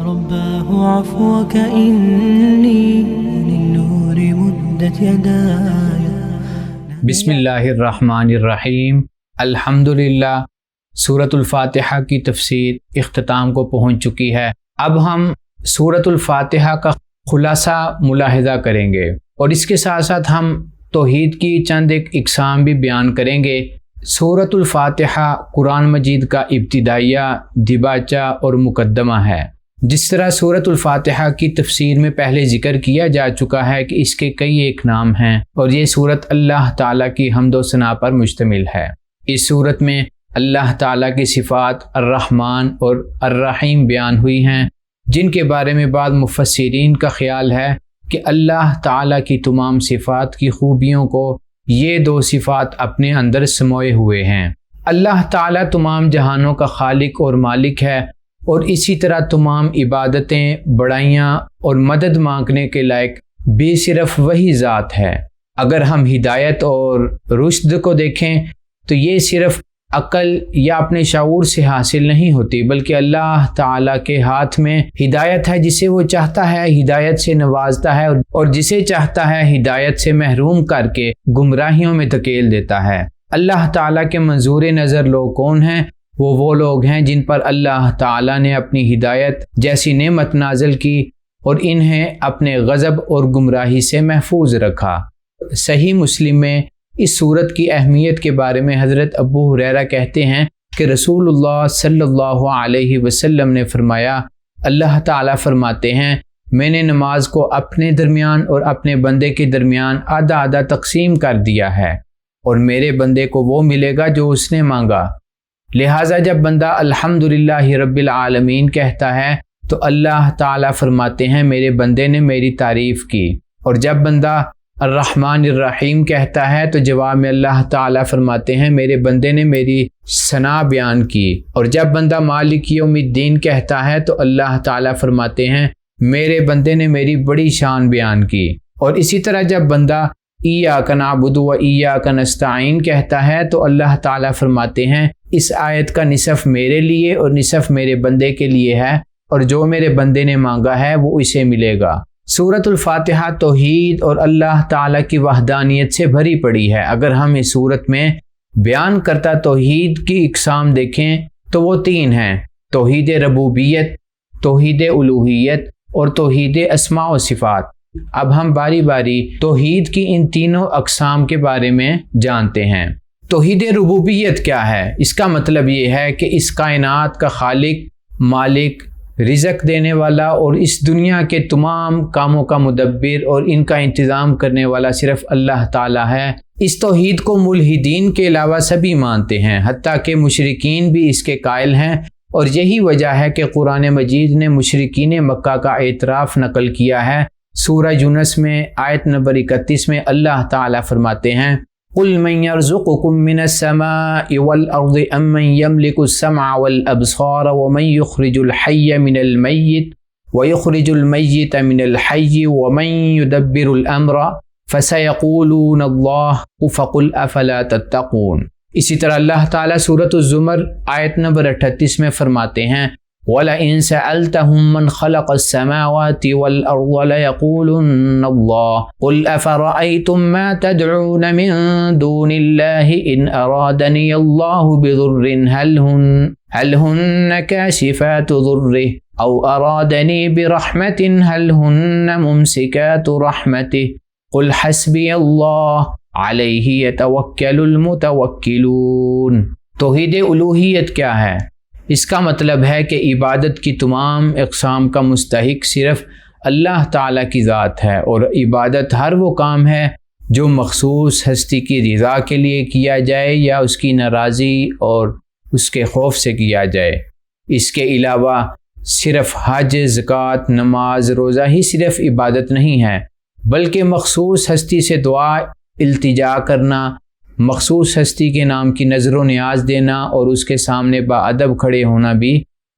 رباه عفوك إني للنور مدت يداي. بسم اللہ الرحمن الرحیم. الحمدللہ. سورۃ الفاتحہ کی تفسیر اختتام کو پہنچ چکی ہے. اب ہم سورۃ الفاتحہ کا خلاصہ ملاحظہ کریں گے اور اس کے ساتھ ساتھ ہم توحید کی چند ایک اقسام بھی بیان کریں گے. سورۃ الفاتحہ قرآن مجید کا ابتدائیہ، دباچہ اور مقدمہ ہے. جس طرح سورۃ الفاتحہ کی تفسیر میں پہلے ذکر کیا جا چکا ہے کہ اس کے کئی ایک نام ہیں اور یہ سورت اللہ تعالیٰ کی حمد و ثنا پر مشتمل ہے. اس سورت میں اللہ تعالیٰ کی صفات الرحمن اور الرحیم بیان ہوئی ہیں، جن کے بارے میں بعض مفسرین کا خیال ہے کہ اللہ تعالیٰ کی تمام صفات کی خوبیوں کو یہ دو صفات اپنے اندر سموئے ہوئے ہیں. اللہ تعالیٰ تمام جہانوں کا خالق اور مالک ہے اور اسی طرح تمام عبادتیں، بڑائیاں اور مدد مانگنے کے لائق بھی صرف وہی ذات ہے. اگر ہم ہدایت اور رشد کو دیکھیں تو یہ صرف عقل یا اپنے شعور سے حاصل نہیں ہوتی، بلکہ اللہ تعالیٰ کے ہاتھ میں ہدایت ہے. جسے وہ چاہتا ہے ہدایت سے نوازتا ہے اور جسے چاہتا ہے ہدایت سے محروم کر کے گمراہیوں میں دھکیل دیتا ہے. اللہ تعالیٰ کے منظور نظر لوگ کون ہیں؟ وہ لوگ ہیں جن پر اللہ تعالیٰ نے اپنی ہدایت جیسی نعمت نازل کی اور انہیں اپنے غضب اور گمراہی سے محفوظ رکھا. صحیح مسلم میں اس سورت کی اہمیت کے بارے میں حضرت ابو ہریرہ کہتے ہیں کہ رسول اللہ صلی اللہ علیہ وسلم نے فرمایا، اللہ تعالیٰ فرماتے ہیں، میں نے نماز کو اپنے درمیان اور اپنے بندے کے درمیان آدھا آدھا تقسیم کر دیا ہے اور میرے بندے کو وہ ملے گا جو اس نے مانگا. لہٰذا جب بندہ الحمدللہ رب العالمین کہتا ہے تو اللہ تعالیٰ فرماتے ہیں میرے بندے نے میری تعریف کی، اور جب بندہ الرحمن الرحیم کہتا ہے تو جواب میں اللہ تعالیٰ فرماتے ہیں میرے بندے نے میری ثنا بیان کی، اور جب بندہ مالک یوم الدین کہتا ہے تو اللہ تعالیٰ فرماتے ہیں میرے بندے نے میری بڑی شان بیان کی. اور اسی طرح جب بندہ ایاک نعبد و ایاک نستعین کہتا ہے تو اللہ تعالیٰ فرماتے ہیں اس آیت کا نصف میرے لیے اور نصف میرے بندے کے لیے ہے، اور جو میرے بندے نے مانگا ہے وہ اسے ملے گا. سورۃ الفاتحہ توحید اور اللہ تعالیٰ کی وحدانیت سے بھری پڑی ہے. اگر ہم اس سورت میں بیان کرتا توحید کی اقسام دیکھیں تو وہ تین ہیں: توحید ربوبیت، توحید الوہیت اور توحید اسماء و صفات. اب ہم باری باری توحید کی ان تینوں اقسام کے بارے میں جانتے ہیں. توحید ربوبیت کیا ہے؟ اس کا مطلب یہ ہے کہ اس کائنات کا خالق، مالک، رزق دینے والا اور اس دنیا کے تمام کاموں کا مدبر اور ان کا انتظام کرنے والا صرف اللہ تعالیٰ ہے. اس توحید کو ملحدین کے علاوہ سبھی مانتے ہیں، حتیٰ کہ مشرکین بھی اس کے قائل ہیں، اور یہی وجہ ہے کہ قرآن مجید نے مشرکین مکہ کا اعتراف نقل کیا ہے. سورہ یونس میں آیت نمبر 31 میں اللہ تعالیٰ فرماتے ہیں قُلْ مَنْ يَرْزُقُكُم مِّنَ السَّمَاءِ وَالْأَرْضِ أَمَّنْ يَمْلِكُ السَّمْعَ وَالْأَبْصَارَ وَمَنْ يُخْرِجُ الْحَيَّ مِنَ الْمَيِّتِ وَيُخْرِجُ الْمَيِّتَ مِنَ الْحَيِّ وَمَنْ يُدَبِّرُ الْأَمْرَ فَسَيَقُولُونَ اللَّهُ فَقُلْ أَفَلَا تَتَّقُونَ. اسی طرح اللہ تعالیٰ سورۃ الزمر آیت نمبر 38 میں فرماتے ہیں وَلَئِن سَأَلْتَهُم مَّنْ خَلَقَ السَّمَاوَاتِ وَالْأَرْضَ لَيَقُولُنَّ اللَّهُ قُلْ أَفَرَأَيْتُم مَّا تَدْعُونَ مِن دُونِ اللَّهِ إِنْ أَرَادَنِيَ اللَّهُ بِضُرٍّ هَلْ هُنَّ كَاشِفَاتُ ضُرِّهِ أَوْ أَرَادَنِي بِرَحْمَةٍ هَلْ هُنَّ مُمْسِكَاتُ رَحْمَتِهِ قُلْ حَسْبِيَ اللَّهُ عَلَيْهِ يَتَوَكَّلُ الْمُتَوَكِّلُونَ. توحید الوہیت کیا ہے؟ اس کا مطلب ہے کہ عبادت کی تمام اقسام کا مستحق صرف اللہ تعالیٰ کی ذات ہے، اور عبادت ہر وہ کام ہے جو مخصوص ہستی کی رضا کے لیے کیا جائے یا اس کی ناراضی اور اس کے خوف سے کیا جائے. اس کے علاوہ صرف حج، زکوٰۃ، نماز، روزہ ہی صرف عبادت نہیں ہے، بلکہ مخصوص ہستی سے دعا التجا کرنا، مخصوص ہستی کے نام کی نظر و نیاز دینا اور اس کے سامنے باادب کھڑے ہونا بھی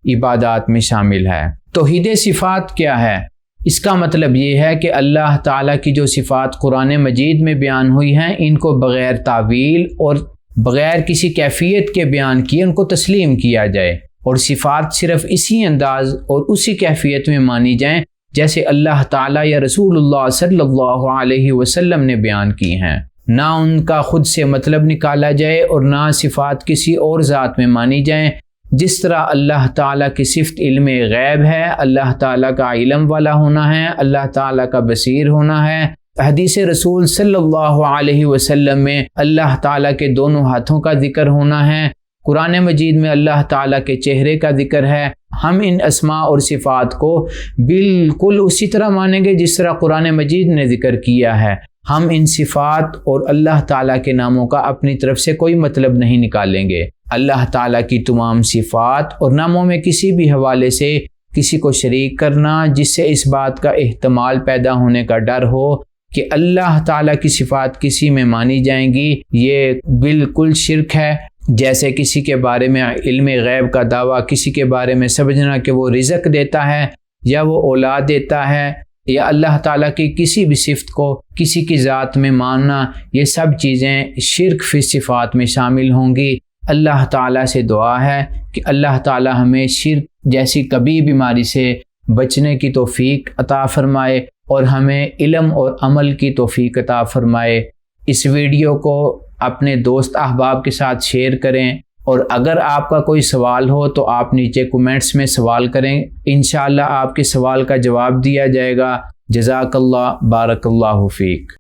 عبادات میں شامل ہے. توحید صفات کیا ہے؟ اس کا مطلب یہ ہے کہ اللہ تعالیٰ کی جو صفات قرآن مجید میں بیان ہوئی ہیں ان کو بغیر تعویل اور بغیر کسی کیفیت کے بیان کیے ان کو تسلیم کیا جائے. اور صفات صرف اسی انداز اور اسی کیفیت میں مانی جائیں جیسے اللہ تعالیٰ یا رسول اللہ صلی اللہ علیہ وسلم نے بیان کی ہیں، نہ ان کا خود سے مطلب نکالا جائے اور نہ صفات کسی اور ذات میں مانی جائیں۔ جس طرح اللہ تعالیٰ کی صفت علم غیب ہے، اللہ تعالیٰ کا علم والا ہونا ہے، اللہ تعالیٰ کا بصیر ہونا ہے، حدیث رسول صلی اللہ علیہ وسلم میں اللہ تعالیٰ کے دونوں ہاتھوں کا ذکر ہونا ہے، قرآن مجید میں اللہ تعالیٰ کے چہرے کا ذکر ہے۔ ہم ان اسماء اور صفات کو بالکل اسی طرح مانیں گے جس طرح قرآن مجید نے ذکر کیا ہے۔ ہم ان صفات اور اللہ تعالیٰ کے ناموں کا اپنی طرف سے کوئی مطلب نہیں نکالیں گے۔ اللہ تعالیٰ کی تمام صفات اور ناموں میں کسی بھی حوالے سے کسی کو شریک کرنا جس سے اس بات کا احتمال پیدا ہونے کا ڈر ہو کہ اللہ تعالیٰ کی صفات کسی میں مانی جائیں گی، یہ بالکل شرک ہے۔ جیسے کسی کے بارے میں علم غیب کا دعویٰ، کسی کے بارے میں سمجھنا کہ وہ رزق دیتا ہے یا وہ اولاد دیتا ہے، یا اللہ تعالیٰ کی کسی بھی صفت کو کسی کی ذات میں ماننا، یہ سب چیزیں شرک فی صفات میں شامل ہوں گی۔ اللہ تعالیٰ سے دعا ہے کہ اللہ تعالیٰ ہمیں شرک جیسی کبھی بیماری سے بچنے کی توفیق عطا فرمائے اور ہمیں علم اور عمل کی توفیق عطا فرمائے۔ اس ویڈیو کو اپنے دوست احباب کے ساتھ شیئر کریں، اور اگر آپ کا کوئی سوال ہو تو آپ نیچے کومنٹس میں سوال کریں، انشاءاللہ آپ کے سوال کا جواب دیا جائے گا۔ جزاک اللہ، بارک اللہ فیک۔